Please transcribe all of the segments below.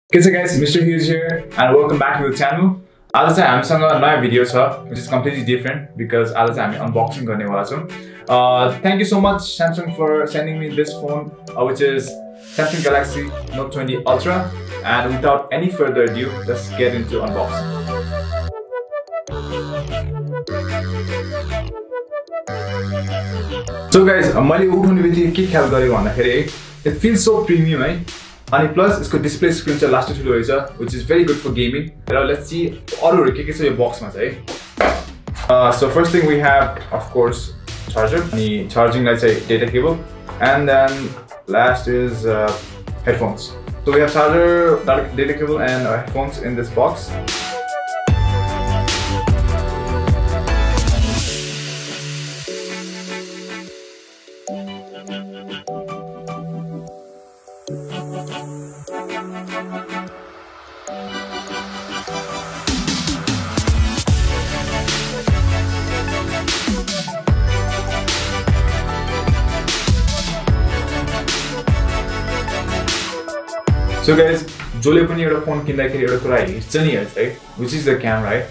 Okay, so guys, Mr. Hyozu here and welcome back to the channel. आज चाहिँ हामीसँग नयाँ भिडियो छ which is completely different because आज चाहिँ हामी unboxing गर्नेवाला छौं. Thank you so much Samsung for sending me this phone which is Samsung Galaxy Note20 Ultra, and without any further ado, let's get into unboxing. So guys, मैले उठाउने बित्तिकै के ख्याल गरेको भन्दाखेरि it feels so premium है. And plus यसको display screen चाहिँ लास्ट ठुलो रहेछ which is very good for gaming. Now let's see अरुहरु के छ यो बक्समा चाहिँ है. So first thing we have of course charger, अनि charging लाई चाहिँ data cable, and then last is headphones. So we have charger, data cable and headphones in this box. So guys, जसले पनि एउटा फोन किन्दाखेरि एउटा कुरा हेर्छ नि है, which is the camera, right?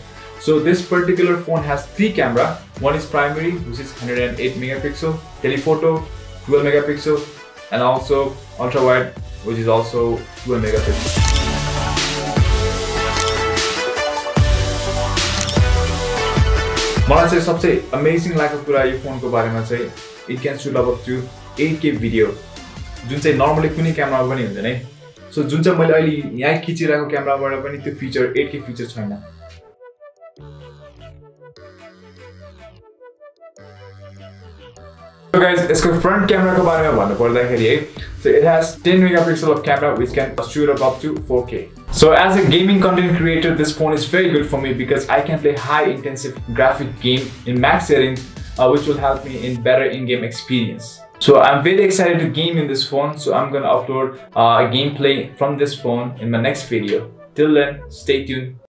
So this particular phone has three camera. One is primary, which is 108 megapixel, telephoto 12 megapixel, and also ultra wide, which is also 12 megapixel. मलाई चाहिँ सबसे amazing लागेको कुरा यो फोनको बारेमा चाहिँ it can shoot up to 8K video, जुन चाहिँ normally कुनै क्यामेरामा पनि हुँदैन है. So जुन चाहिँ मैले अहिले यहाँ खिचिरहेको क्यामेराबाट पनि त्यो फिचर 8K फिचर छैन. So guys, यसको फ्रन्ट क्यामेराको बारेमा भन्नु पर्दाखेरि है, so it has 10 megapixel of camera which can shoot up to 4K. So as a gaming content creator, this phone is very good for me because I can play high intensive graphic game in max settings, which will help me in better in-game experience. So I'm very excited to game in this phone, so I'm gonna upload a gameplay from this phone in my next video. Till then, stay tuned.